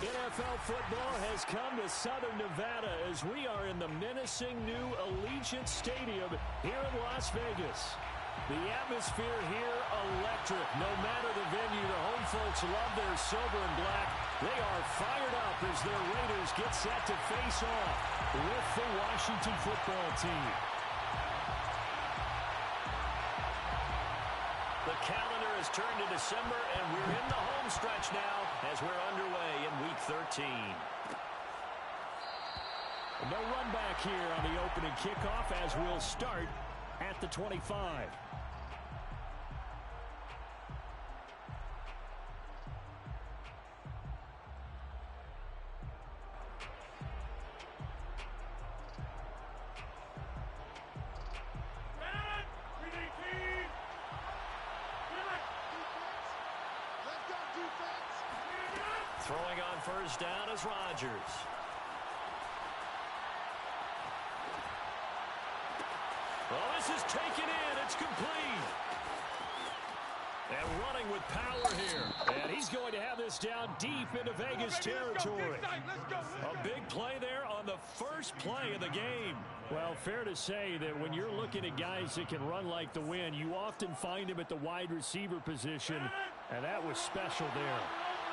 NFL football has come to Southern Nevada as we are in the menacing new Allegiant Stadium here in Las Vegas. The atmosphere here electric. No matter the venue, the home folks love their silver and black. They are fired up as their Raiders get set to face off with the Washington football team. The calendar has turned to December, and we're in the home stretch now as we're underway in Week 13. No run back here on the opening kickoff as we'll start at the 25. Throwing on first down is Rodgers. Well, this is taken in. It's complete. And running with power here. And he's going to have this down deep into Vegas territory. A big play there on the first play of the game. Well, fair to say that when you're looking at guys that can run like the wind, you often find them at the wide receiver position. And that was special there.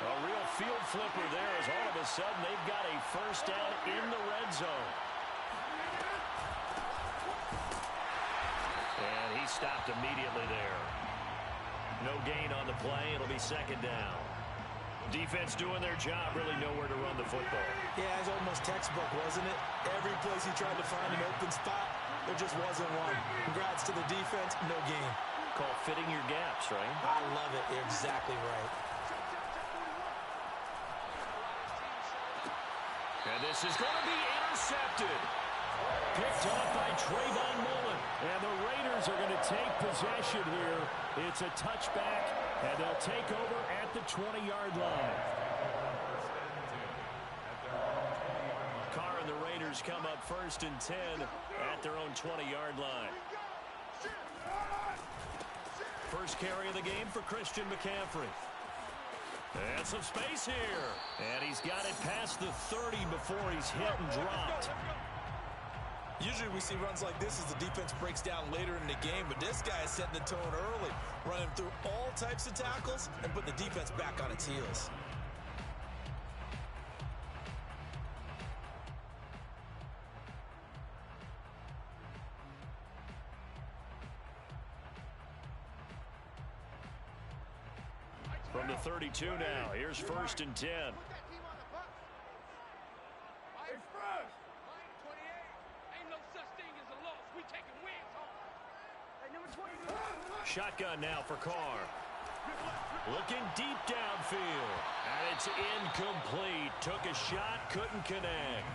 A real field flipper there as all of a sudden they've got a first down in the red zone. And he stopped immediately there. No gain on the play. It'll be second down. Defense doing their job, really nowhere to run the football. Yeah, it's almost textbook, wasn't it? Every place he tried to find an open spot, there just wasn't one. Congrats to the defense, no gain. Called fitting your gaps, right? I love it. You're exactly right. And this is going to be intercepted. Picked off by Trayvon Mullen. And the Raiders are going to take possession here. It's a touchback, and they'll take over at the 20-yard line. Carr and the Raiders come up first and 10 at their own 20-yard line. First carry of the game for Christian McCaffrey. And some space here. And he's got it past the 30 before he's hit and dropped. Usually we see runs like this as the defense breaks down later in the game, but this guy is setting the tone early, running through all types of tackles and putting the defense back on its heels. From the 32 now, here's first and 10. Shotgun now for Carr. Looking deep downfield. And it's incomplete. Took a shot, couldn't connect.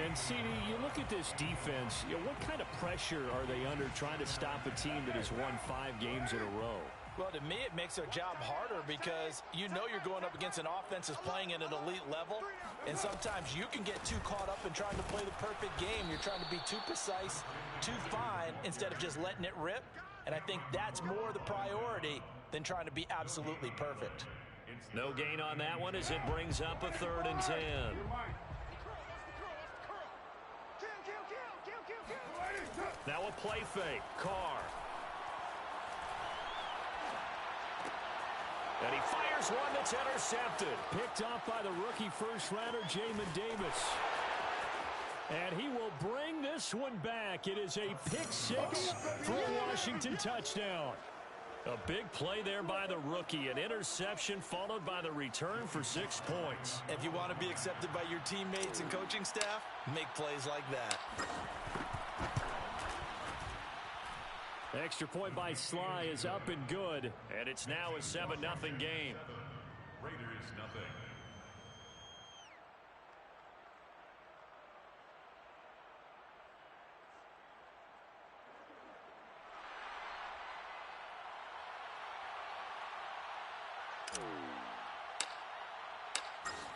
And, CD, you look at this defense, what kind of pressure are they under trying to stop a team that has won 5 games in a row? Well, to me, it makes their job harder because you know you're going up against an offense that's playing at an elite level, and sometimes you can get too caught up in trying to play the perfect game. You're trying to be too precise, too fine, instead of just letting it rip, and I think that's more the priority than trying to be absolutely perfect. No gain on that one as it brings up a 3rd and 10. Now a play fake. Carr. And he fires one that's intercepted. Picked off by the rookie first-rounder, Jamin Davis. And he will bring this one back. It is a pick-6 for a Washington touchdown. A big play there by the rookie. An interception followed by the return for 6 points. If you want to be accepted by your teammates and coaching staff, make plays like that. Extra point by Sly is up and good. And it's now a 7-0 game. Raiders nothing.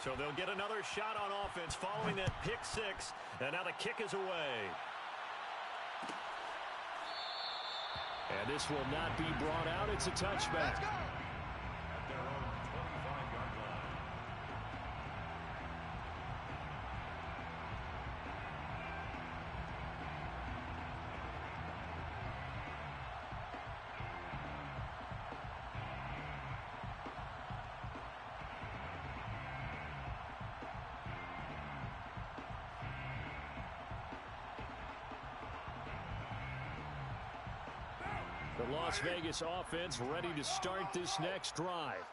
So they'll get another shot on offense following that pick 6. And now the kick is away. And this will not be brought out. It's a touchback. At their own 25-yard line. The Las Vegas offense ready to start this next drive.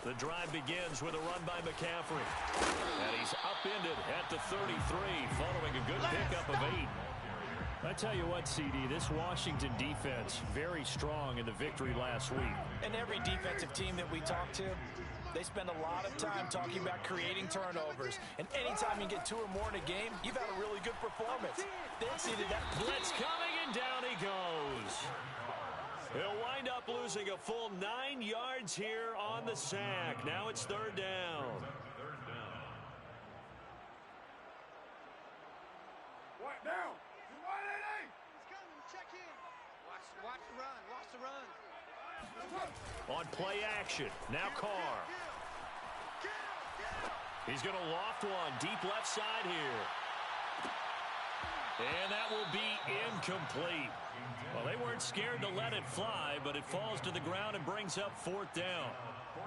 The drive begins with a run by McCaffrey. And he's upended at the 33, following a good pickup of 8. I tell you what, CD, this Washington defense, very strong in the victory last week. And every defensive team that we talk to, they spend a lot of time talking about creating turnovers. And anytime you get 2 or more in a game, you've had a really good performance. They exceeded that. Blitz coming, and down he goes. He'll wind up losing a full 9 yards here on the sack. Now it's 3rd down. What now? He's coming. Check in. Watch the run. Watch the run. On play action. Now Carr. He's going to loft one. Deep left side here. And that will be incomplete. Well, they weren't scared to let it fly, but it falls to the ground and brings up 4th down.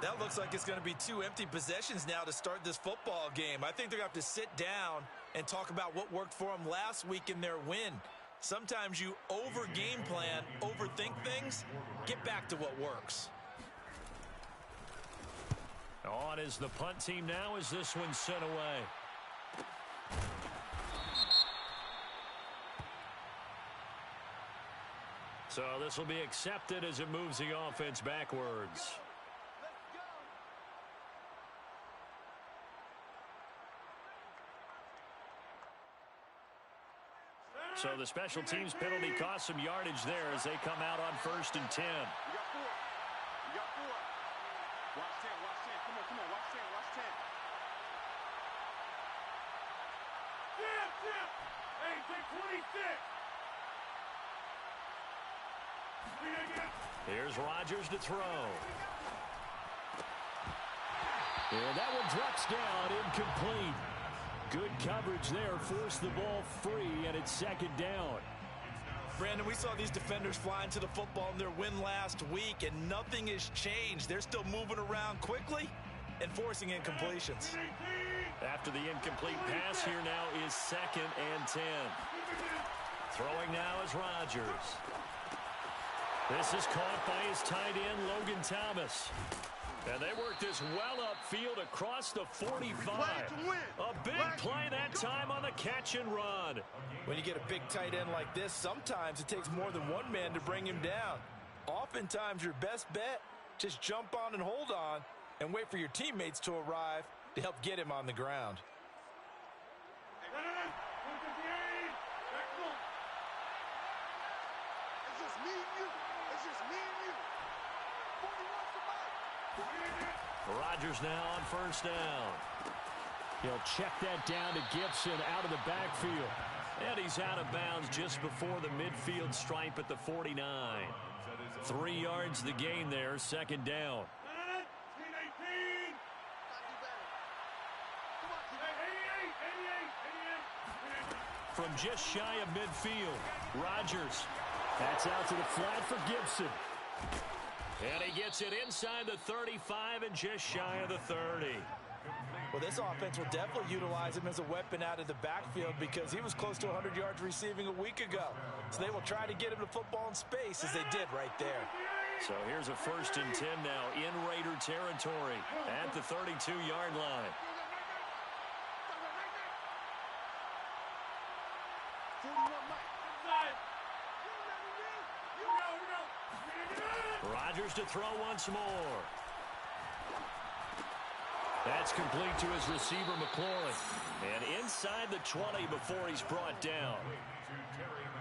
That looks like it's going to be 2 empty possessions now to start this football game. I think they're going to have to sit down and talk about what worked for them last week in their win. Sometimes you over-game plan, overthink things. Get back to what works. On is the punt team now as this one's sent away. So this will be accepted as it moves the offense backwards. So the special teams penalty cost some yardage there as they come out on 1st and 10. You got 4. You got 4. Watch 10. Watch 10. Come on. Watch 10. Watch 10. Tip. Hey, take 26. Here's Rodgers to throw. And that one drops down, incomplete. Good coverage there, forced the ball free, and it's 2nd down. Brandon, we saw these defenders fly into the football in their win last week, and nothing has changed. They're still moving around quickly and forcing incompletions. After the incomplete pass, here now is 2nd and 10. Throwing now is Rodgers. This is caught by his tight end, Logan Thomas. And they work this well upfield across the 45. A big play that time on the catch and run. When you get a big tight end like this, sometimes it takes more than one man to bring him down. Oftentimes, your best bet, just jump on and hold on and wait for your teammates to arrive to help get him on the ground. It's just me and you. It's just me and you. 41 somebody. Rodgers now on 1st down. He'll check that down to Gibson out of the backfield. And he's out of bounds just before the midfield stripe at the 49. 3 yards the gain there, 2nd down. From just shy of midfield, Rodgers. That's out to the flat for Gibson. And he gets it inside the 35 and just shy of the 30. Well, this offense will definitely utilize him as a weapon out of the backfield because he was close to 100 yards receiving a week ago. So they will try to get him to football in space as they did right there. So here's a 1st and 10 now in Raider territory at the 32-yard line. Rodgers to throw once more. That's complete to his receiver, McLaurin. And inside the 20 before he's brought down.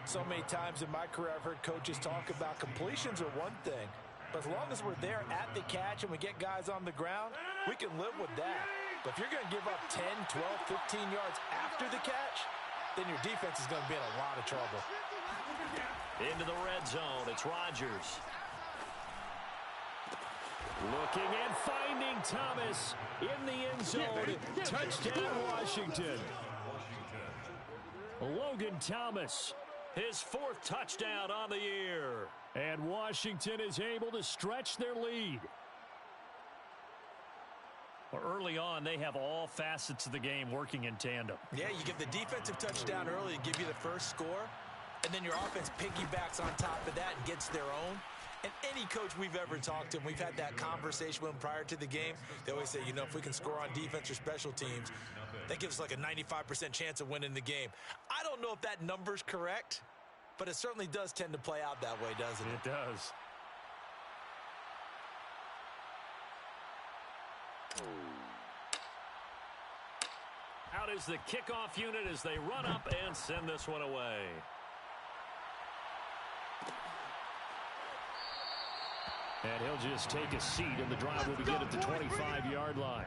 So many times in my career I've heard coaches talk about completions are one thing. But as long as we're there at the catch and we get guys on the ground, we can live with that. But if you're going to give up 10, 12, 15 yards after the catch, then your defense is going to be in a lot of trouble. Into the red zone, it's Rodgers. Looking and finding Thomas in the end zone. Touchdown, Washington. Logan Thomas, his 4th touchdown on the year. And Washington is able to stretch their lead. Well, early on, they have all facets of the game working in tandem. Yeah, you get the defensive touchdown early to give you the first score. And then your offense piggybacks on top of that and gets their own. And any coach we've ever talked to, and we've had that conversation with them prior to the game, they always say, you know, if we can score on defense or special teams, that gives us like a 95% chance of winning the game. I don't know if that number's correct, but it certainly does tend to play out that way, doesn't it? It does. Out is the kickoff unit as they run up and send this one away. And he'll just take a seat, and the drive will begin at the 25-yard line.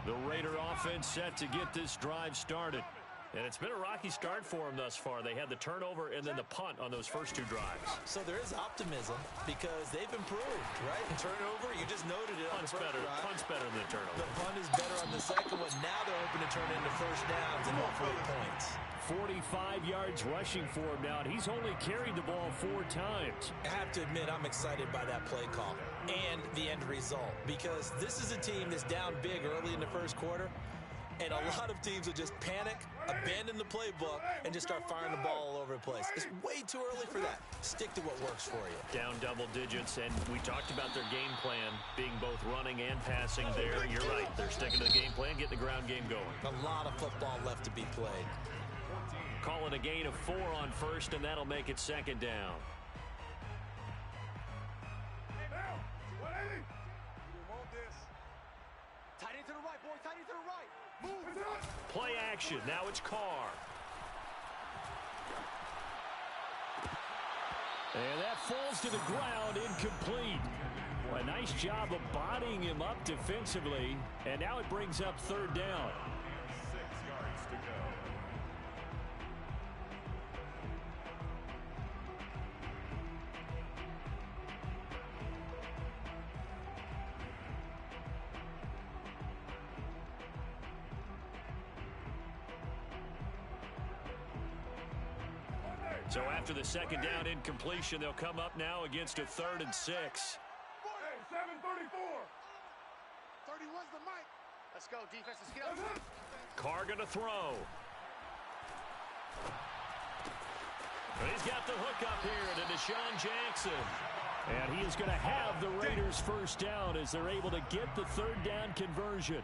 The Raider offense set to get this drive started. And it's been a rocky start for them thus far. They had the turnover and then the punt on those first two drives. So there is optimism because they've improved, right? And turnover, you just noted it. Punt's better. Punt's better than the turnover. The punt is better on the second one. Now they're hoping to turn into first downs and hopefully points. 45 yards rushing for him now, and he's only carried the ball 4 times. I have to admit, I'm excited by that play call and the end result because this is a team that's down big early in the first quarter. And a lot of teams will just panic, abandon the playbook, and just start firing the ball all over the place. It's way too early for that. Stick to what works for you. Down double digits, and we talked about their game plan being both running and passing there. You're right. They're sticking to the game plan, getting the ground game going. A lot of football left to be played. Calling a gain of 4 on first, and that'll make it second down. Tight end to the right, boy. Tight end to the right. Play action. Now it's Carr. And that falls to the ground, incomplete. A nice job of bodying him up defensively. And now it brings up third down. 6 yards to go. So after the second down incompletion, they'll come up now against a 3rd and 6. Hey, 734. 31's the mic. Let's go, defense. Let's get up. Carr going to throw. And he's got the hook up here to Deshaun Jackson. And he is going to have the Raiders first down as they're able to get the 3rd down conversion.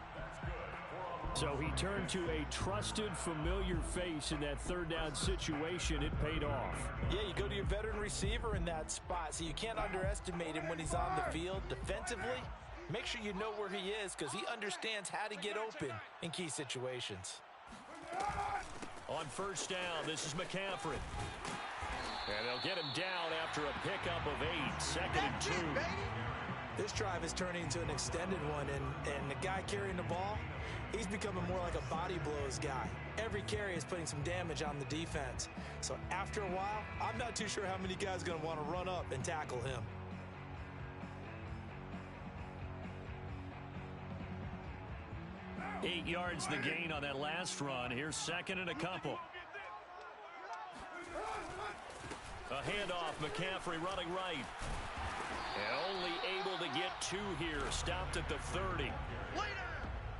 So he turned to a trusted, familiar face in that 3rd down situation. It paid off. Yeah, you go to your veteran receiver in that spot, so you can't underestimate him when he's on the field. Defensively, make sure you know where he is because he understands how to get open in key situations. On first down, this is McCaffrey. And they'll get him down after a pickup of 8, 2nd and 2. This drive is turning into an extended one, and the guy carrying the ball, he's becoming more like a body blows guy. Every carry is putting some damage on the defense. So after a while, I'm not too sure how many guys are going to want to run up and tackle him. Eight yards the gain on that last run. Here's 2nd and a couple. A handoff, McCaffrey running right. And only able to get 2 here. Stopped at the 30.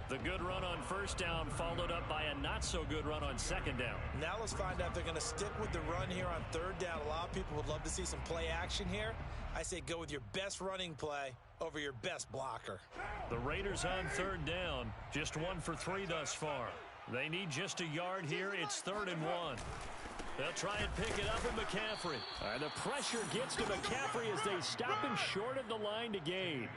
The good run on first down followed up by a not-so-good run on second down. Now let's find out if they're going to stick with the run here on 3rd down. A lot of people would love to see some play action here. I say go with your best running play over your best blocker. The Raiders on 3rd down. Just 1 for 3 thus far. They need just a yard here. It's 3rd and 1. They'll try and pick it up with McCaffrey. And the pressure gets to McCaffrey as they stop him short of the line to gain.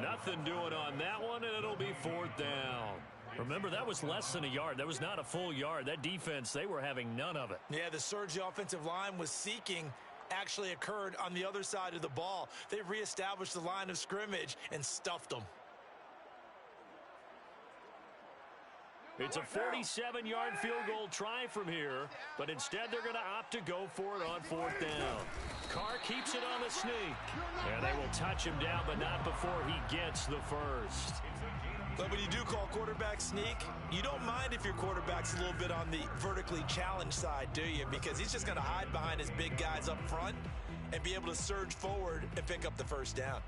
Nothing doing on that one, and it'll be 4th down. Remember, that was less than a yard. That was not a full yard. That defense, they were having none of it. Yeah, the surge the offensive line was seeking actually occurred on the other side of the ball. They reestablished the line of scrimmage and stuffed them. It's a 47-yard field goal try from here, but instead they're going to opt to go for it on 4th down. Carr keeps it on the sneak, and they will touch him down, but not before he gets the first. But when you do call quarterback sneak, you don't mind if your quarterback's a little bit on the vertically challenged side, do you? Because he's just going to hide behind his big guys up front and be able to surge forward and pick up the first down.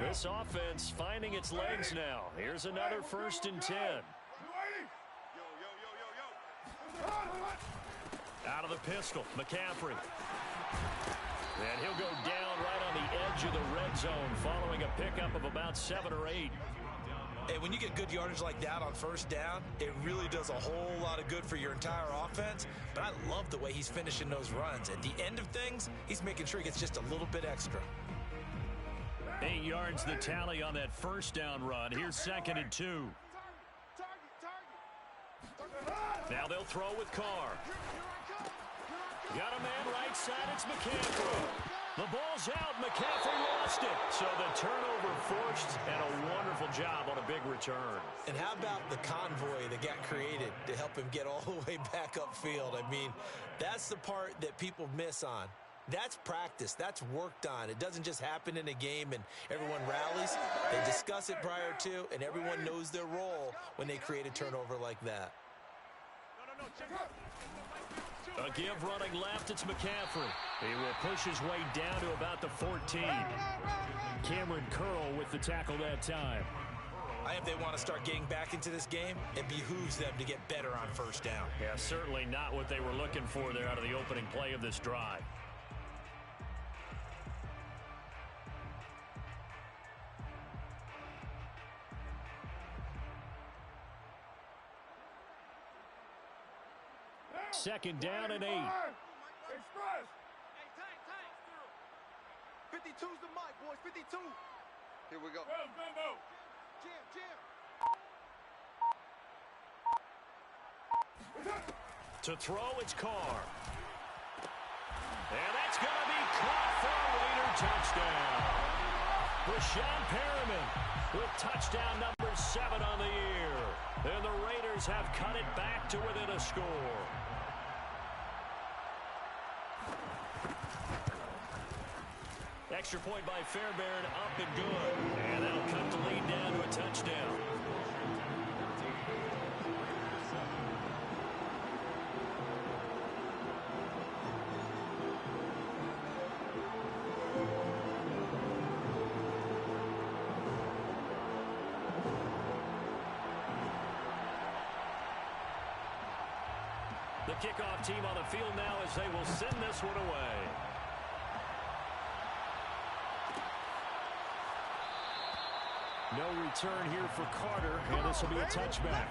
This offense finding its legs now. Here's another 1st and 10. Out of the pistol, McCaffrey. And he'll go down right on the edge of the red zone following a pickup of about 7 or 8. Hey, when you get good yardage like that on 1st down, it really does a whole lot of good for your entire offense. But I love the way he's finishing those runs. At the end of things, he's making sure he gets just a little bit extra. 8 yards the tally on that 1st down run. Here's 2nd and 2. Now they'll throw with Carr. Got a man right side. It's McCaffrey. The ball's out. McCaffrey lost it. So the turnover forced, and a wonderful job on a big return. And how about the convoy that got created to help him get all the way back upfield? I mean, that's the part that people miss on. That's practice. That's worked on. It doesn't just happen in a game and everyone rallies. They discuss it prior to, and everyone knows their role when they create a turnover like that. A give running left, it's McCaffrey. He will push his way down to about the 14. Cameron Curl with the tackle that time. I think if they want to start getting back into this game, it behooves them to get better on 1st down. Yeah, certainly not what they were looking for there out of the opening play of this drive. Second down and 8. Express. Hey, tank. 52's the mic, boys. 52. Here we go. Jam. To throw, it's Carr. And that's going to be caught for a Raider touchdown. Rashawn Perriman with touchdown number 7 on the year. And the Raiders have cut it back to within a score. Extra point by Fairbairn, up and good. And that'll cut the lead down to a touchdown. The kickoff team on the field now as they will send this one away. No return here for Carter, and this will be a touchback.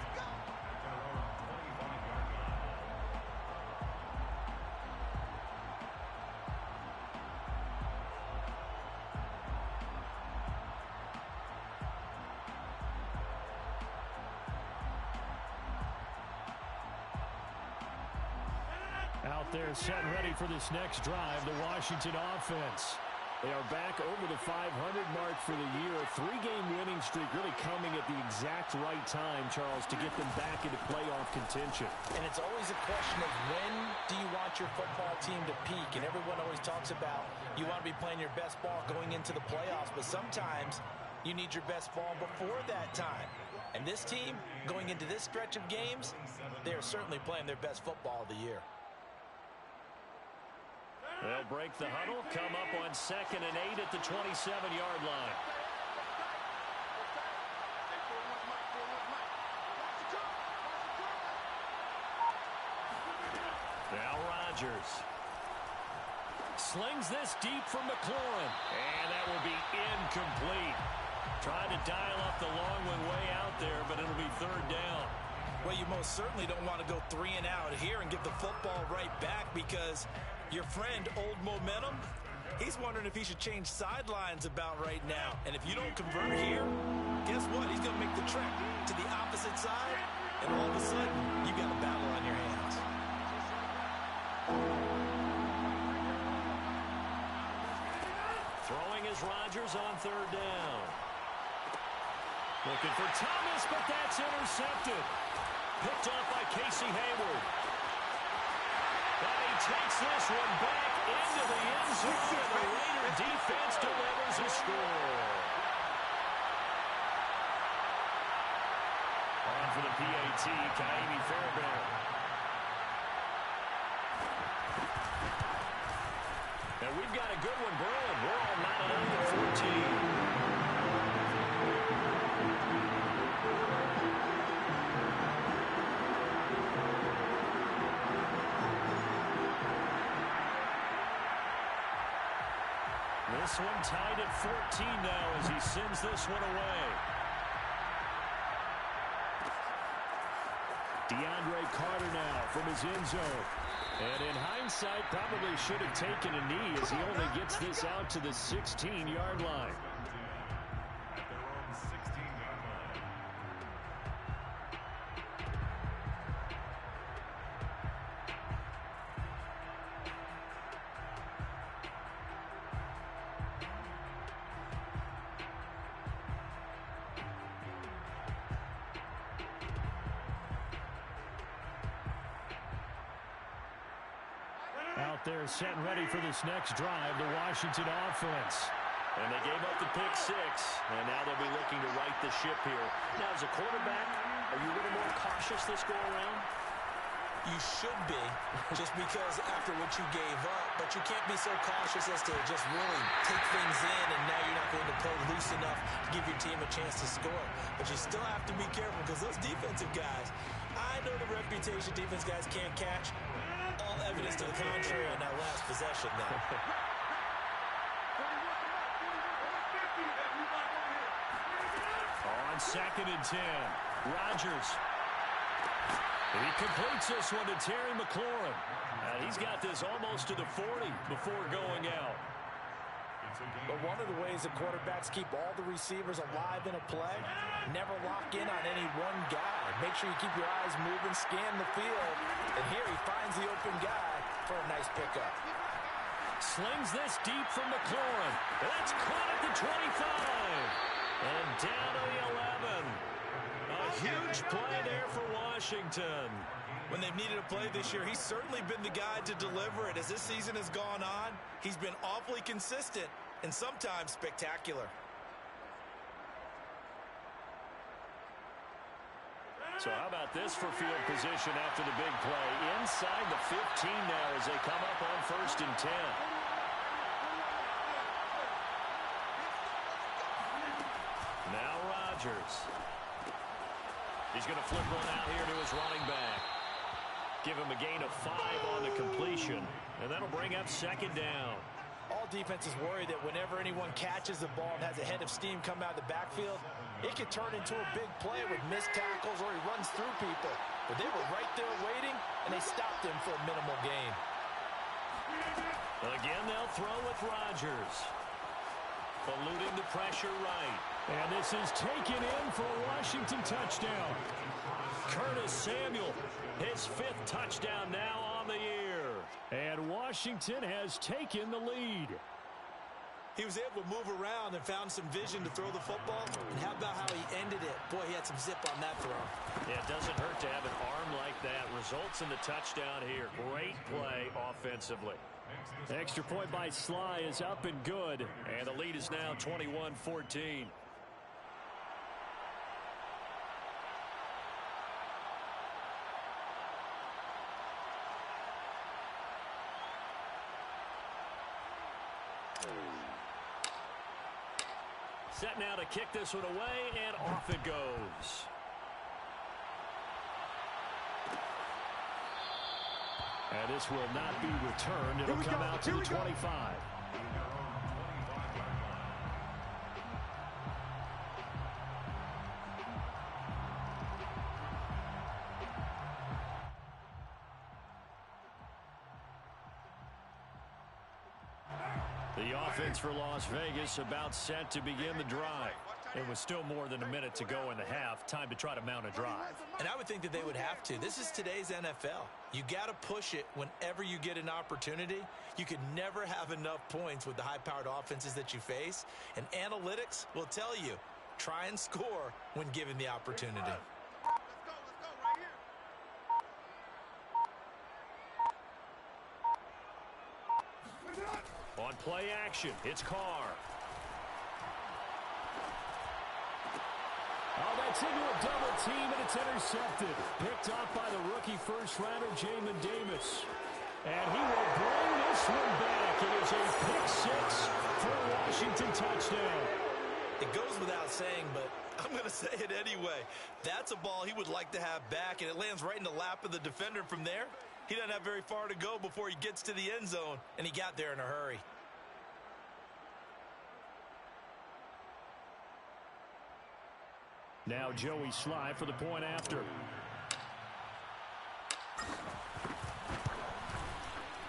Out there set and ready for this next drive, the Washington offense. They are back over the 500 mark for the year. A 3-game winning streak really coming at the exact right time, Charles, to get them back into playoff contention. And it's always a question of when do you want your football team to peak? And everyone always talks about you want to be playing your best ball going into the playoffs, but sometimes you need your best ball before that time. And this team, going into this stretch of games, they are certainly playing their best football of the year. They'll break the huddle, come up on 2nd and 8 at the 27-yard line. Now Rodgers slings this deep from McLaurin, and that will be incomplete. Trying to dial up the long one way out there, but it'll be 3rd down. Well, you most certainly don't want to go 3 and out here and give the football right back, because your friend, Old Momentum, he's wondering if he should change sidelines about right now. And if you don't convert here, guess what? He's going to make the trek to the opposite side, and all of a sudden, you got a battle on your hands. Throwing is Rodgers on 3rd down. Looking for Thomas, but that's intercepted. Picked off by Casey Hayward. And he takes this one back into the end zone, and the Raider defense delivers a score. On for the PAT, Kaimi Fairbairn. And we've got a good one brewing. We're all 9-0 and 14. This one tied at 14 now as he sends this one away. DeAndre Carter now from his end zone. And in hindsight, probably should have taken a knee as he only gets this out to the 16-yard line. At their own 16-yard line. Out there set and ready for this next drive, the Washington offense. And they gave up the pick six, and now they'll be looking to right the ship here. Now, as a quarterback, are you a little more cautious this go-around? You should be, just because after what you gave up, but you can't be so cautious as to just really take things in, and now you're not going to play loose enough to give your team a chance to score. But you still have to be careful because those defensive guys, I know the reputation defense guys can't catch. All evidence to the contrary on that last possession now. On 2nd and 10, Rodgers. He completes this one to Terry McLaurin. He's got this almost to the 40 before going out. But one of the ways that quarterbacks keep all the receivers alive in a play, never lock in on any one guy. Make sure you keep your eyes moving, scan the field. And here he finds the open guy for a nice pickup. Slings this deep from McLaurin. That's caught at the 25. And down to the 11. A huge play there for Washington. When they've needed a play this year, he's certainly been the guy to deliver it. As this season has gone on, he's been awfully consistent and sometimes spectacular. So how about this for field position after the big play? Inside the 15 now as they come up on 1st and 10. Now Rodgers. He's going to flip one out here to his running back. Give him a gain of 5 on the completion, and that'll bring up 2nd down. All defenses worry that whenever anyone catches the ball and has a head of steam come out of the backfield, it could turn into a big play with missed tackles or he runs through people. But they were right there waiting, and they stopped him for a minimal gain. Again, they'll throw with Rodgers. Eluding the pressure right. And this is taken in for a Washington touchdown. Curtis Samuel, his 5th touchdown now on the year. And Washington has taken the lead. He was able to move around and found some vision to throw the football. And how about how he ended it? Boy, he had some zip on that throw. Yeah, it doesn't hurt to have an arm like that. Results in the touchdown here. Great play offensively. Extra point by Sly is up and good. And the lead is now 21-14. Set now to kick this one away, and off it goes. And this will not be returned. It'll come out to the 25. The offense for Las Vegas about set to begin the drive. It was still more than a minute to go in the half. Time to try to mount a drive. And I would think that they would have to. This is today's NFL. You got to push it whenever you get an opportunity. You could never have enough points with the high-powered offenses that you face. And analytics will tell you, try and score when given the opportunity. On play action, it's Carr. Oh, that's into a double team, and it's intercepted. Picked off by the rookie first-rounder, Jamin Davis. And he will bring this one back. It is a pick 6 for a Washington touchdown. It goes without saying, but I'm going to say it anyway. That's a ball he would like to have back, and it lands right in the lap of the defender from there. He doesn't have very far to go before he gets to the end zone, and he got there in a hurry. Now Joey Sly for the point after.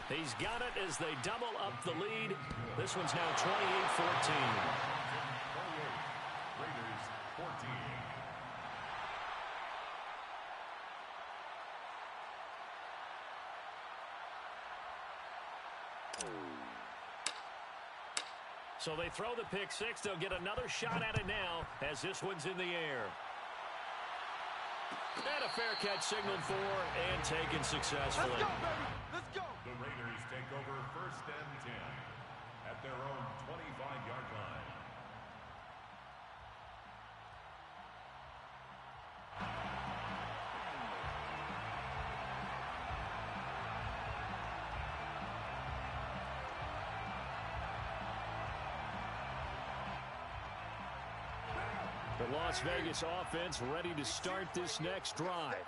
He's got it as they double up the lead. This one's now 28-14. 28. Raiders 14. So they throw the pick six. They'll get another shot at it now as this one's in the air. And a fair catch signaled for and taken successfully. Let's go, baby. Let's go. The Raiders take over 1st and 10 at their own 25-yard line. The Las Vegas offense ready to start this next drive.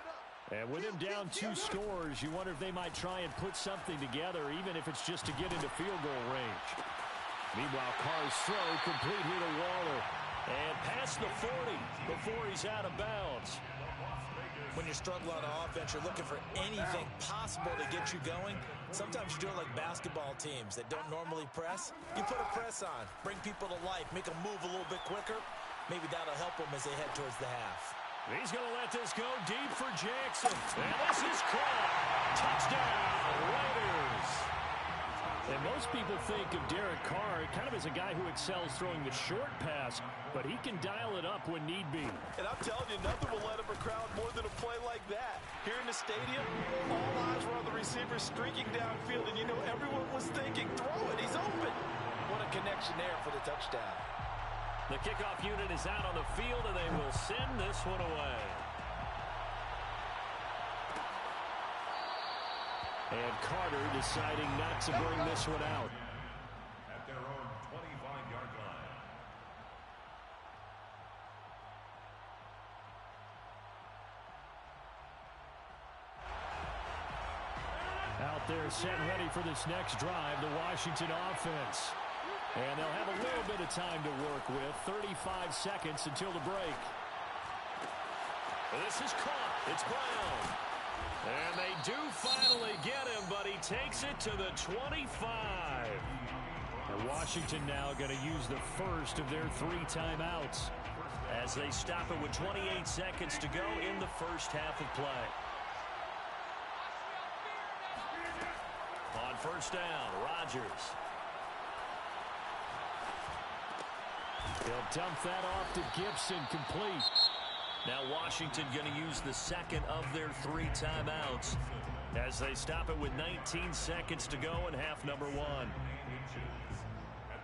And with them down 2 scores, you wonder if they might try and put something together, even if it's just to get into field goal range. Meanwhile, Carr's throw complete here to Waller. And past the 40 before he's out of bounds. When you're struggling on offense, you're looking for anything possible to get you going. Sometimes you do it like basketball teams that don't normally press. You put a press on, bring people to life, make them move a little bit quicker. Maybe that'll help them as they head towards the half. He's going to let this go deep for Jackson. And this is caught. Touchdown, Raiders. And most people think of Derek Carr kind of as a guy who excels throwing the short pass, but he can dial it up when need be. And I'm telling you, nothing will let him a crowd more than a play like that. Here in the stadium, all eyes were on the receiver streaking downfield, and you know everyone was thinking, throw it, he's open. What a connection there for the touchdown. The kickoff unit is out on the field, and they will send this one away. And Carter deciding not to bring this one out. At their own 25-yard line. Out there set ready for this next drive, the Washington offense. And they'll have a little bit of time to work with. 35 seconds until the break. This is caught. It's Brown. And they do finally get him, but he takes it to the 25. And Washington now going to use the first of their 3 timeouts as they stop it with 28 seconds to go in the first half of play. On first down, Rodgers. He'll dump that off to Gibson, complete. Now Washington going to use the second of their 3 timeouts as they stop it with 19 seconds to go in half number 1. At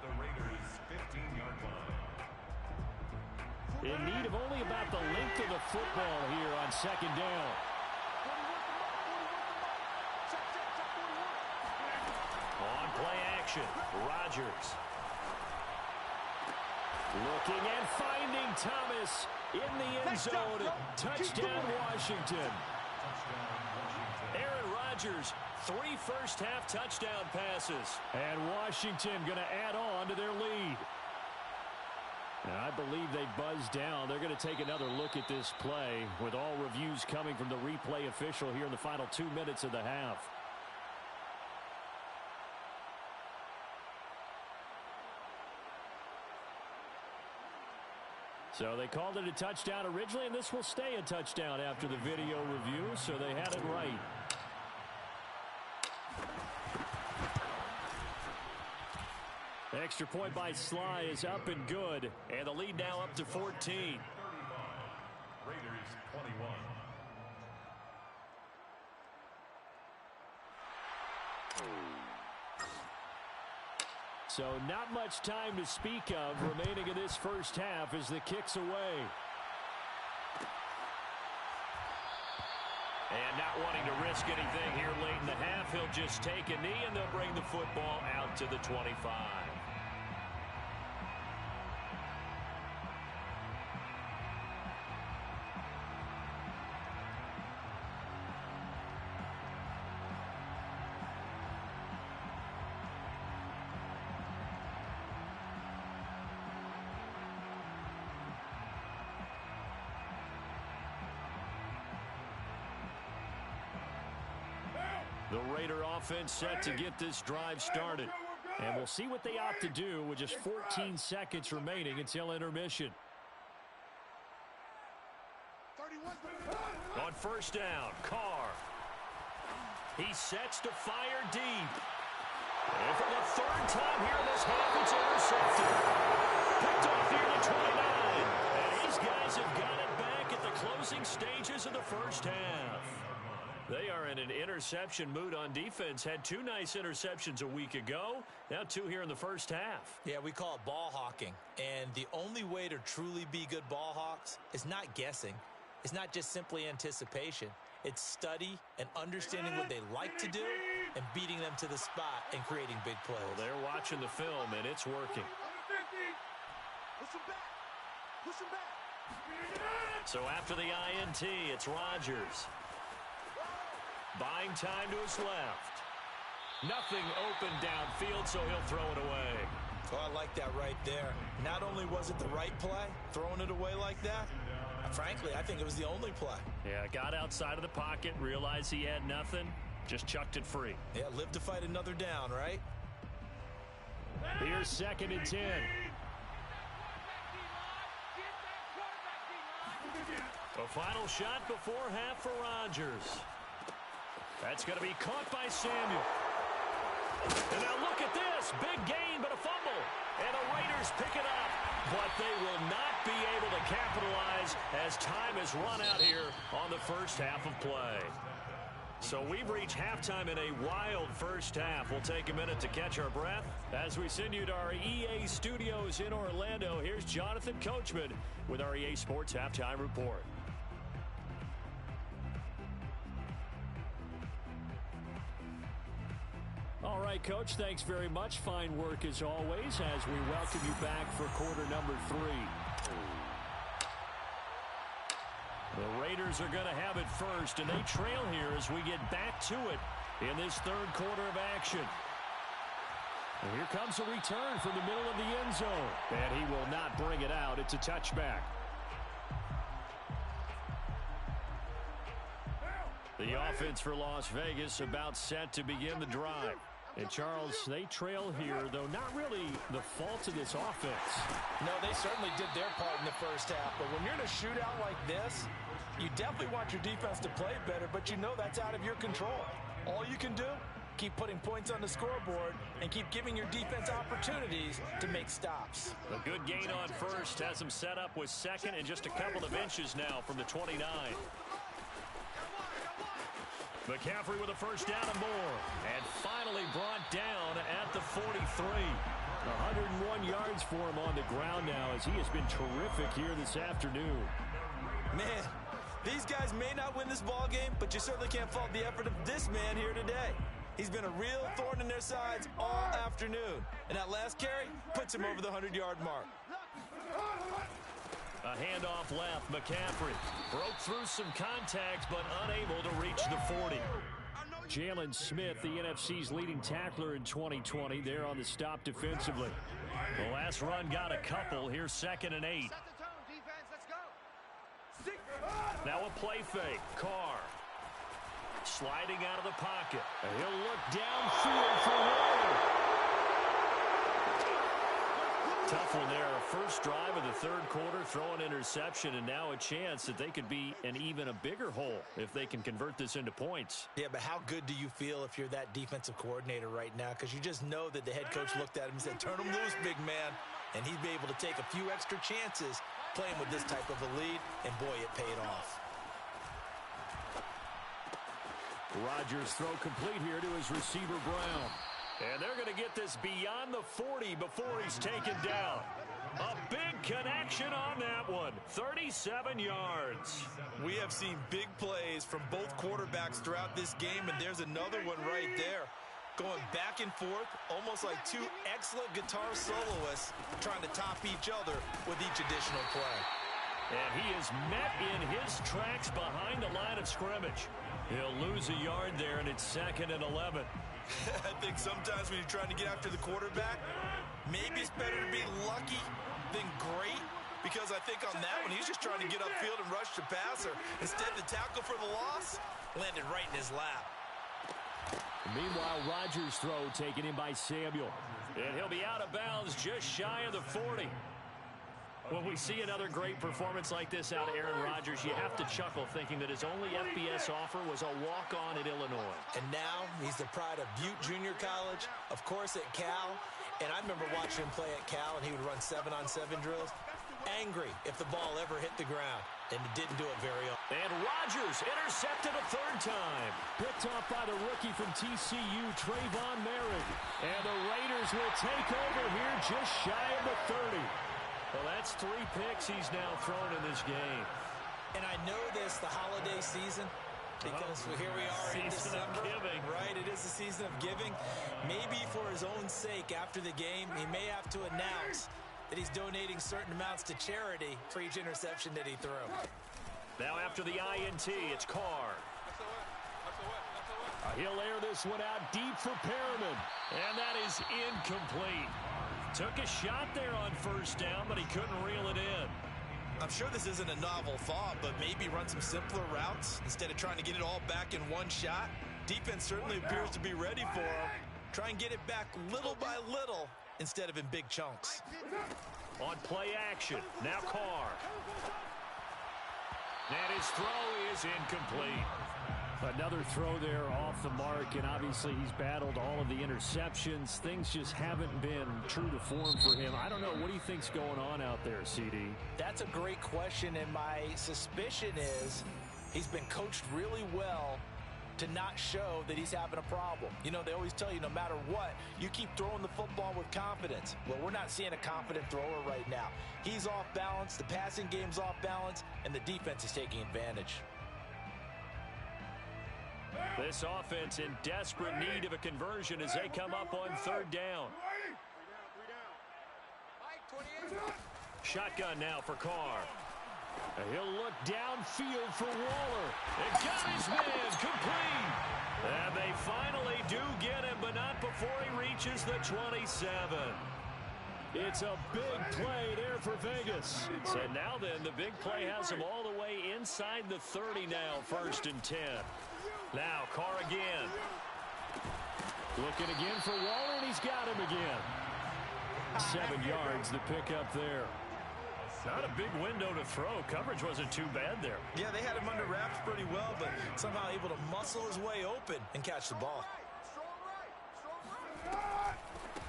the Raiders' 15-yard line. In need of only about the length of the football here on second down. On play action, Rodgers. Looking and finding Thomas in the end zone. Touchdown, Washington. Aaron Rodgers, 3 first-half touchdown passes. And Washington going to add on to their lead. And I believe they buzzed down. They're going to take another look at this play with all reviews coming from the replay official here in the final 2 minutes of the half. So they called it a touchdown originally, and this will stay a touchdown after the video review, so they had it right. Extra point by Sly is up and good, and the lead now up to 14. 35. Raiders 21. So not much time to speak of remaining in this first half as the kick's away. And not wanting to risk anything here late in the half, he'll just take a knee and they'll bring the football out to the 25. The Raider offense set to get this drive started. And we'll see what they opt to do with just 14 seconds remaining until intermission. On first down, Carr. He sets to fire deep. And for the third time here this half, it's intercepted. Picked off here to 29. And these guys have got it back at the closing stages of the first half. They are in an interception mood on defense. Had 2 nice interceptions a week ago. Now 2 here in the first half. Yeah, we call it ball hawking. And the only way to truly be good ball hawks is not guessing. It's not just simply anticipation. It's study and understanding what they like to do and beating them to the spot and creating big plays. Well, they're watching the film, and it's working. Push him back. Push him back. So after the INT, it's Rodgers. Buying time to his left. Nothing open downfield, so he'll throw it away. Oh, I like that right there. Not only was it the right play, throwing it away like that, frankly, I think it was the only play. Yeah, got outside of the pocket, realized he had nothing, just chucked it free. Yeah, live to fight another down, right? Here's 2nd and 10. A final shot before half for Rodgers. That's going to be caught by Samuel. And now look at this. Big gain, but a fumble. And the Raiders pick it up. But they will not be able to capitalize as time has run out here on the first half of play. So we've reached halftime in a wild first half. We'll take a minute to catch our breath. As we send you to our EA studios in Orlando, here's Jonathan Coachman with our EA Sports Halftime Report. All right, Coach, thanks very much. Fine work as always as we welcome you back for quarter number 3. The Raiders are going to have it first, and they trail here as we get back to it in this third quarter of action. And here comes a return from the middle of the end zone. And he will not bring it out. It's a touchback. The offense for Las Vegas about set to begin the drive. And, Charles, they trail here, though not really the fault of this offense. No, they certainly did their part in the first half. But when you're in a shootout like this, you definitely want your defense to play better, but you know that's out of your control. All you can do, keep putting points on the scoreboard and keep giving your defense opportunities to make stops. A good gain on first has them set up with 2nd and just a couple of inches now from the 29. McCaffrey with a first down and more. And finally brought down at the 43. 101 yards for him on the ground now as he has been terrific here this afternoon. Man, these guys may not win this ball game, but you certainly can't fault the effort of this man here today. He's been a real thorn in their sides all afternoon. And that last carry puts him over the 100-yard mark. A handoff left. McCaffrey broke through some contact, but unable to reach the 40. Jalen Smith, the NFC's leading tackler in 2020, there on the stop defensively. The last run got a couple. Here's 2nd and 8. Now a play fake. Carr sliding out of the pocket. And he'll look downfield for Waller. Tough one there. First drive of the third quarter, throw an interception, and now a chance that they could be in even a bigger hole if they can convert this into points. Yeah, but how good do you feel if you're that defensive coordinator right now? Because you just know that the head coach looked at him and said, turn him loose, big man. And he'd be able to take a few extra chances playing with this type of a lead, and boy, it paid off. Rodgers throw complete here to his receiver, Brown. And they're going to get this beyond the 40 before he's taken down. A big connection on that one. 37 yards. We have seen big plays from both quarterbacks throughout this game, and there's another one right there. Going back and forth, almost like two excellent guitar soloists trying to top each other with each additional play. And he is met in his tracks behind the line of scrimmage. He'll lose a yard there, and it's 2nd and 11. I think sometimes when you're trying to get after the quarterback, maybe it's better to be lucky than great, because I think on that one, he's just trying to get upfield and rush the passer. Instead, the tackle for the loss landed right in his lap. Meanwhile, Rodgers' throw taken in by Samuel. And he'll be out of bounds just shy of the 40. When we see another great performance like this out of Aaron Rodgers, you have to chuckle thinking that his only FBS offer was a walk-on at Illinois. And now he's the pride of Butte Junior College, of course at Cal. And I remember watching him play at Cal, and he would run 7-on-7 drills. Angry if the ball ever hit the ground, and he didn't do it very often. And Rodgers intercepted a third time. Picked off by the rookie from TCU, Trayvon Merritt. And the Raiders will take over here just shy of the 30. Well, that's 3 picks he's now thrown in this game. And I know this, the holiday season, because here we are in December. Season of giving. Right, it is the season of giving. Maybe for his own sake after the game, he may have to announce that he's donating certain amounts to charity for each interception that he threw. Now after the INT, it's Carr. He'll air this one out deep for Perriman. And that is incomplete. Took a shot there on first down, but he couldn't reel it in. I'm sure this isn't a novel thought, but maybe run some simpler routes instead of trying to get it all back in one shot. Defense certainly appears to be ready for him. Try and get it back little by little instead of in big chunks. On play action, now Carr. And his throw is incomplete. Another throw there off the mark, and obviously he's battled all of the interceptions. Things just haven't been true to form for him. I don't know. What do you think's going on out there, CD? That's a great question, and my suspicion is he's been coached really well to not show that he's having a problem. You know, they always tell you no matter what, you keep throwing the football with confidence. Well, we're not seeing a confident thrower right now. He's off balance, the passing game's off balance, and the defense is taking advantage. This offense in desperate need of a conversion as they come up on third down. Shotgun now for Carr. He'll look downfield for Waller. It got his man complete. And they finally do get him, but not before he reaches the 27. It's a big play there for Vegas. So now then, the big play has him all the way inside the 30 now, 1st and 10. Now, Carr again. Looking again for Waller, and he's got him again. 7 yards, the pickup there. Not a big window to throw. Coverage wasn't too bad there. Yeah, they had him under wraps pretty well, but somehow able to muscle his way open and catch the ball.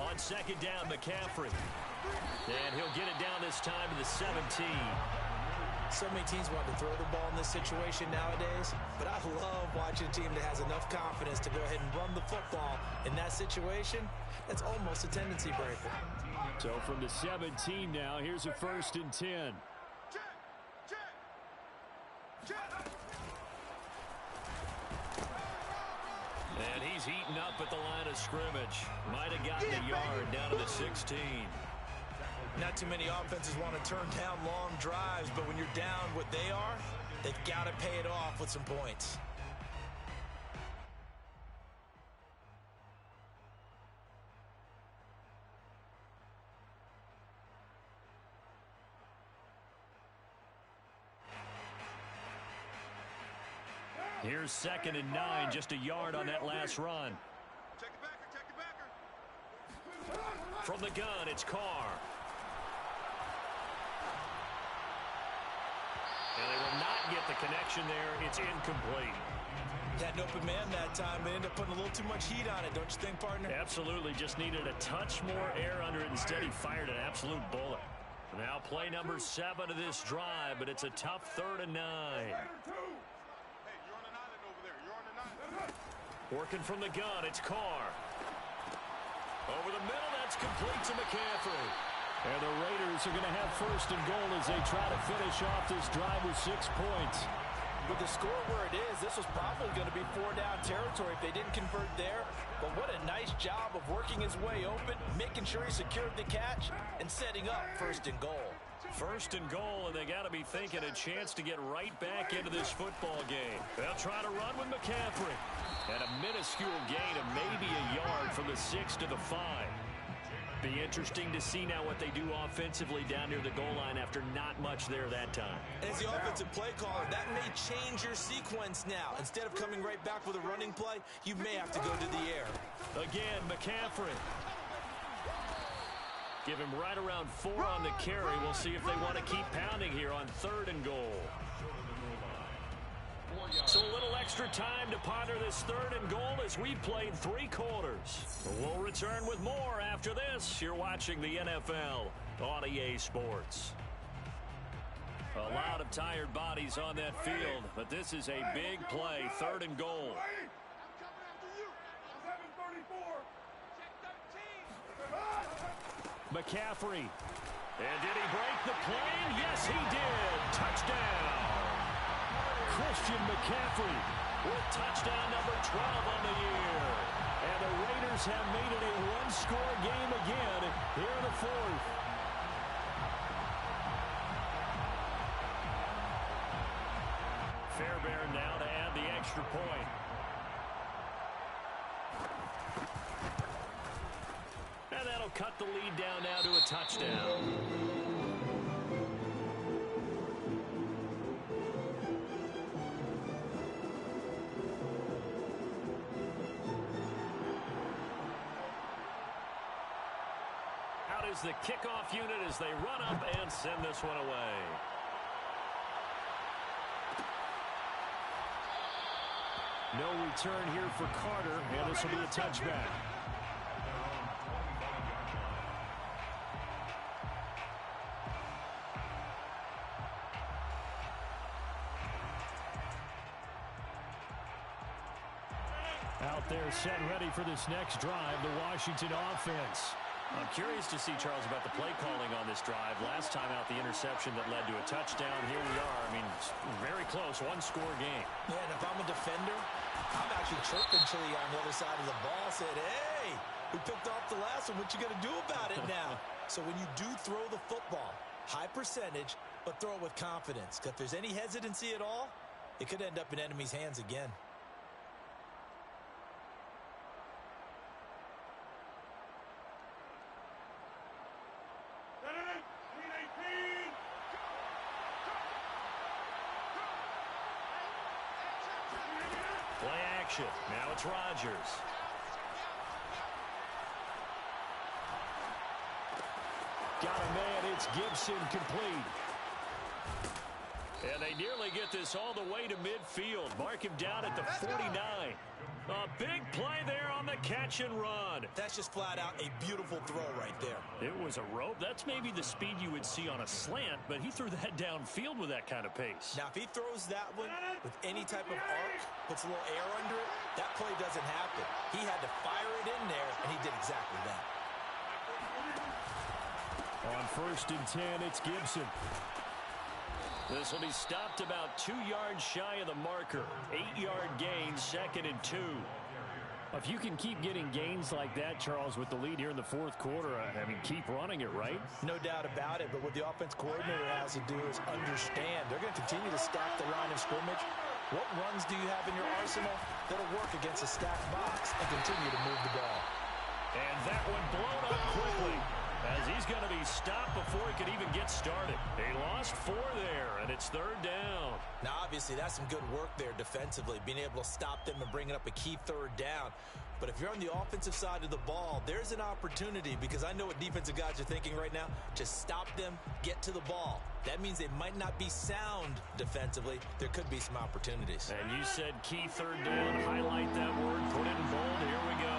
On 2nd down, McCaffrey. And he'll get it down this time to the 17. So many teams want to throw the ball in this situation nowadays, but I love watching a team that has enough confidence to go ahead and run the football in that situation. That's almost a tendency breaker. So from the 17 now, here's a 1st and 10. And he's heating up at the line of scrimmage. Might have gotten a yard down to the 16. Not too many offenses want to turn down long drives, but when you're down what they are, they've got to pay it off with some points. Here's 2nd and 9, just a yard on that last run. Check the backer. From the gun, it's Carr. And they will not get the connection there. It's incomplete. Had an open man that time, but ended up putting a little too much heat on it, don't you think, partner? Absolutely. Just needed a touch more air under it. Instead, he fired an absolute bullet. Now play number 7 of this drive, but it's a tough 3rd and 9. Working from the gun, it's Carr. Over the middle, that's complete to McCaffrey. And the Raiders are going to have 1st and goal as they try to finish off this drive with 6 points. With the score where it is, this was probably going to be 4-down territory if they didn't convert there. But what a nice job of working his way open, making sure he secured the catch, and setting up 1st and goal. 1st and goal, and they got to be thinking a chance to get right back into this football game. They'll try to run with McCaffrey. And a minuscule gain of maybe a yard from the 6 to the 5. Be interesting to see now what they do offensively down near the goal line after not much there that time. As the offensive play caller, that may change your sequence now. Instead of coming right back with a running play, you may have to go to the air. Again, McCaffrey. Give him right around 4 on the carry. We'll see if they want to keep pounding here on 3rd and goal. So a little extra time to ponder this 3rd and goal as we played 3 quarters. We'll return with more after this. You're watching the NFL on EA Sports. A lot of tired bodies on that field, but this is a big play, 3rd and goal. McCaffrey. And did he break the plane? Yes, he did. Touchdown. Christian McCaffrey with touchdown number 12 on the year. And the Raiders have made it a one-score game again here in the 4th. Fairbairn now to add the extra point. And that'll cut the lead down now to a touchdown. Out is the kickoff unit as they run up and send this one away. No return here for Carter, and this will be a touchback. Out there set and ready for this next drive, the Washington offense. I'm curious to see, Charles, about the play calling on this drive. Last time out, the interception that led to a touchdown. Here we are. I mean, very close, one-score game. Yeah, and if I'm a defender, I'm actually chirping to you on the other side of the ball. Said, hey, we picked off the last one. What you going to do about it now? So when you do throw the football, high percentage, but throw it with confidence. If there's any hesitancy at all, it could end up in enemy's hands again. Play action. Now it's Rodgers. Got a man. It's Gibson complete. And they nearly get this all the way to midfield. Mark him down at the 49. A big play there on the catch and run. That's just flat out a beautiful throw right there. It was a rope. That's maybe the speed you would see on a slant, but he threw that downfield with that kind of pace. Now, if he throws that one with any type of arc, puts a little air under it, that play doesn't happen. He had to fire it in there, and he did exactly that. On 1st and 10, it's Gibson. This will be stopped about 2 yards shy of the marker. 8-yard gain, 2nd and 2. If you can keep getting gains like that, Charles, with the lead here in the 4th quarter, I mean, keep running it, right? No doubt about it, but what the offense coordinator has to do is understand. They're going to continue to stack the line of scrimmage. What runs do you have in your arsenal that'll work against a stacked box and continue to move the ball? And that one blown up quickly, as he's going to be stopped before he could even get started. They lost 4 there, and it's 3rd down. Now, obviously, that's some good work there defensively, being able to stop them and bringing up a key 3rd down. But if you're on the offensive side of the ball, there's an opportunity, because I know what defensive guys are thinking right now, to stop them, get to the ball. That means they might not be sound defensively. There could be some opportunities. And you said key 3rd down. Highlight that word. Put it in bold. Here we go.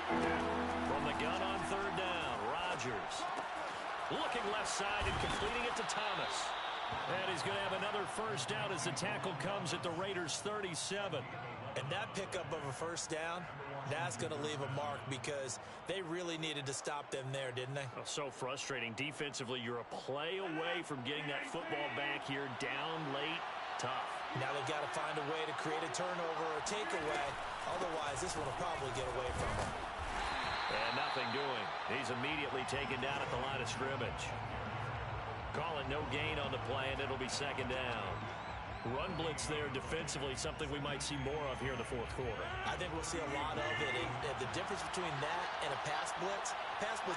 From the gun on 3rd down, Rodgers looking left side and completing it to Thomas. And he's going to have another 1st down as the tackle comes at the Raiders' 37. And that pickup of a 1st down, that's going to leave a mark, because they really needed to stop them there, didn't they? Oh, so frustrating. Defensively, you're a play away from getting that football back here, down late, tough. Now they've got to find a way to create a turnover or takeaway. Otherwise, this one will probably get away from them. And nothing doing. He's immediately taken down at the line of scrimmage. Call it no gain on the play, and it'll be 2nd down. Run blitz there defensively, something we might see more of here in the fourth quarter. I think we'll see a lot of it. And the difference between that and a pass blitz,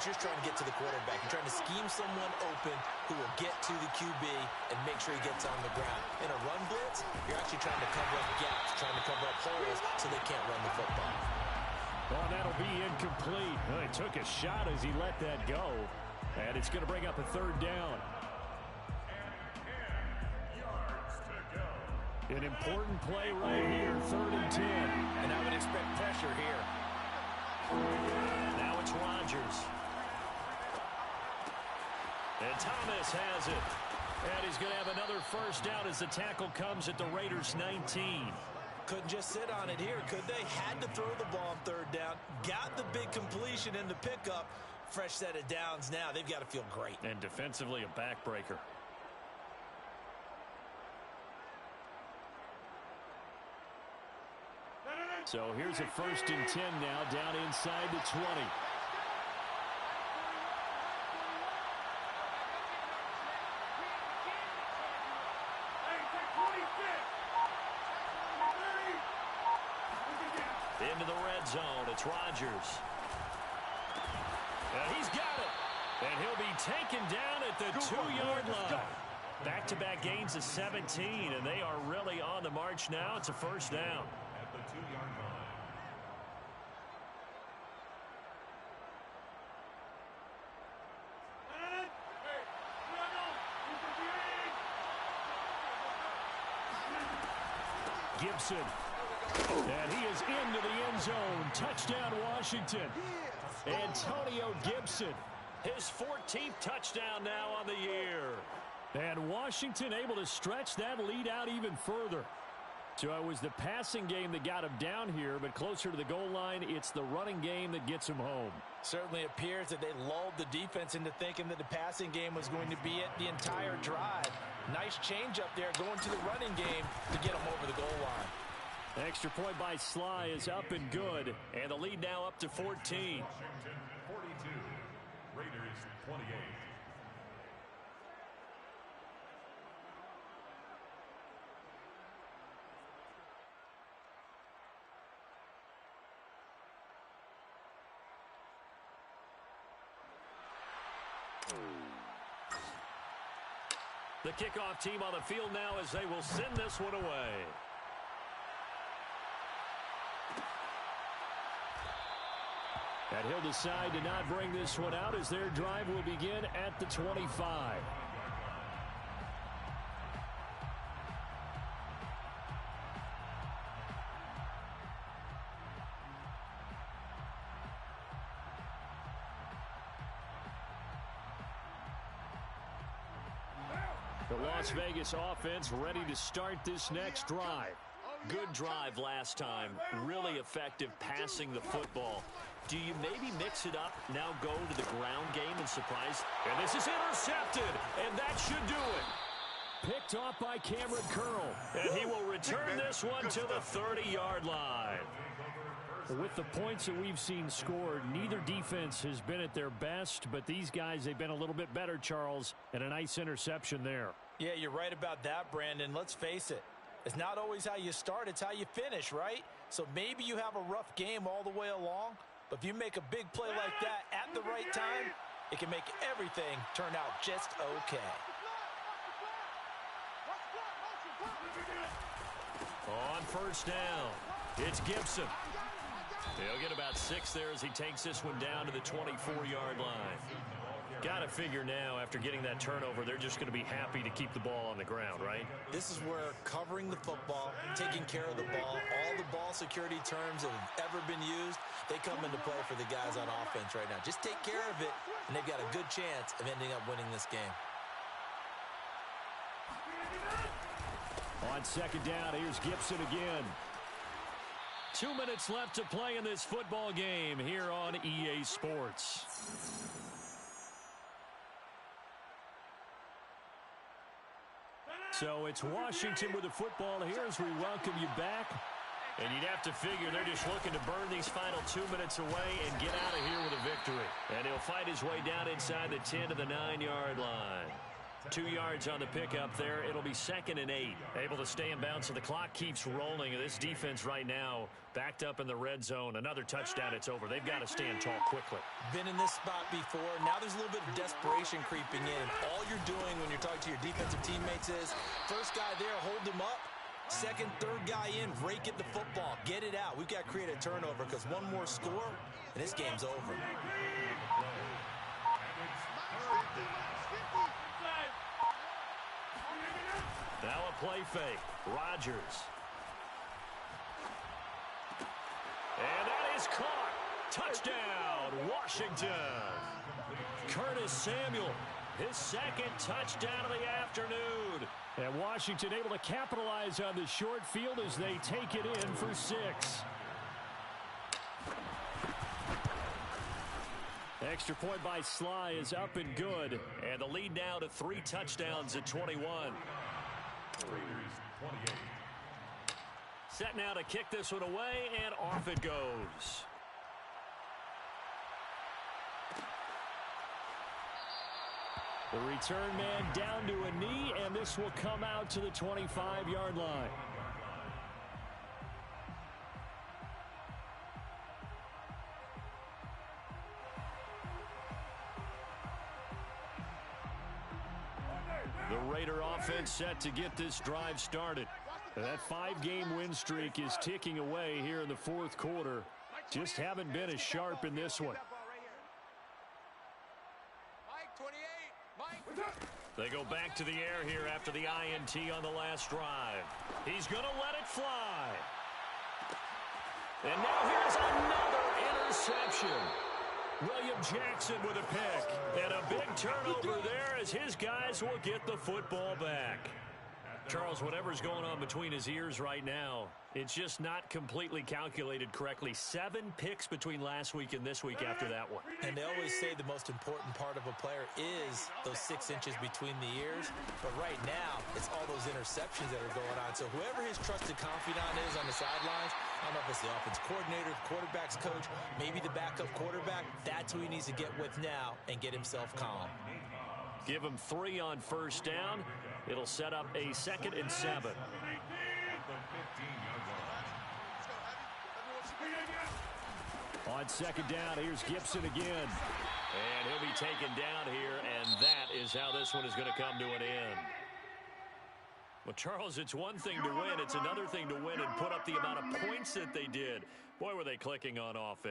you're trying to get to the quarterback. You're trying to scheme someone open who will get to the QB and make sure he gets on the ground. In a run blitz, you're actually trying to cover up gaps, trying to cover up holes so they can't run the football. Well, that'll be incomplete. Well, he took a shot as he let that go. And it's going to bring up a third down. An important play right here, 3rd and 10. And I would expect pressure here. Now it's Rodgers. And Thomas has it. And he's going to have another first down as the tackle comes at the Raiders' 19. Couldn't just sit on it here, could they? Had to throw the ball on 3rd down. Got the big completion in the pickup. Fresh set of downs now. They've got to feel great. And defensively, a backbreaker. So here's a 1st and 10 now, down inside the 20. Into the red zone, it's Rodgers. And he's got it. And he'll be taken down at the 2-yard line. Back-to-back gains of 17, and they are really on the march now. It's a first down. At the 2-yard line. Gibson. And he is into the end zone. Touchdown, Washington. Antonio Gibson. His 14th touchdown now on the year. And Washington able to stretch that lead out even further. So it was the passing game that got him down here, but closer to the goal line, it's the running game that gets him home. Certainly appears that they lulled the defense into thinking that the passing game was going to be it the entire drive. Nice change up there going to the running game to get him over the goal line. Extra point by Sly is up and good, and the lead now up to 14. Washington 42, Raiders 28. The kickoff team on the field now as they will send this one away. And he'll decide to not bring this one out as their drive will begin at the 25. The Las Vegas offense ready to start this next drive. Good drive last time. Really effective passing the football. Do you maybe mix it up, now go to the ground game and surprise? And this is intercepted, and that should do it. Picked off by Cameron Curl, and he will return this one to the 30-yard line. With the points that we've seen scored, neither defense has been at their best, but these guys, they've been a little bit better, Charles, and a nice interception there. Yeah, you're right about that, Brandon. Let's face it. It's not always how you start, it's how you finish, right? So maybe you have a rough game all the way along, but if you make a big play like that at the right time, it can make everything turn out just okay. On first down, it's Gibson. He'll get about 6 there as he takes this one down to the 24-yard line. Got to figure now, after getting that turnover, they're just going to be happy to keep the ball on the ground, right? This is where covering the football, taking care of the ball, all the ball security terms that have ever been used, they come into play for the guys on offense right now. Just take care of it, and they've got a good chance of ending up winning this game. On second down, here's Gibson again. 2 minutes left to play in this football game here on EA Sports. So it's Washington with the football here as we welcome you back. And you'd have to figure they're just looking to burn these final 2 minutes away and get out of here with a victory. And he'll fight his way down inside the 10 to the 9-yard line. 2 yards on the pickup there. It'll be 2nd and 8. Able to stay in bounds, so the clock keeps rolling. And this defense right now backed up in the red zone. Another touchdown, it's over. They've got to stand tall quickly. Been in this spot before. Now there's a little bit of desperation creeping in. And all you're doing when you're talking to your defensive teammates is, first guy there, hold him up. Second, third guy in, rake at the football. Get it out. We've got to create a turnover because one more score, and this game's over. Now a play fake. Rodgers. And that is caught. Touchdown, Washington. Curtis Samuel, his 2nd touchdown of the afternoon. And Washington able to capitalize on the short field as they take it in for 6. Extra point by Sly is up and good. And the lead now to 3 touchdowns at 21. Set now to kick this one away, and off it goes. The return man down to a knee, and this will come out to the 25-yard line. The Raider offense set to get this drive started. That 5-game win streak is ticking away here in the 4th quarter. Just haven't been as sharp in this one. They go back to the air here after the INT on the last drive. He's going to let it fly. And now here's another interception. William Jackson with a pick. And a big turnover there as his guys will get the football back. Charles, whatever's going on between his ears right now, it's just not completely calculated correctly. 7 picks between last week and this week after that one. And they always say the most important part of a player is those 6 inches between the ears. But right now, it's all those interceptions that are going on. So whoever his trusted confidant is on the sidelines, I don't know if it's the offense coordinator, the quarterback's coach, maybe the backup quarterback, that's who he needs to get with now and get himself calm. Give him 3 on first down. It'll set up a 2nd and 7. On 2nd down, here's Gibson again. And he'll be taken down here, and that is how this one is going to come to an end. Well, Charles, it's one thing to win. It's another thing to win and put up the amount of points that they did. Boy, were they clicking on offense.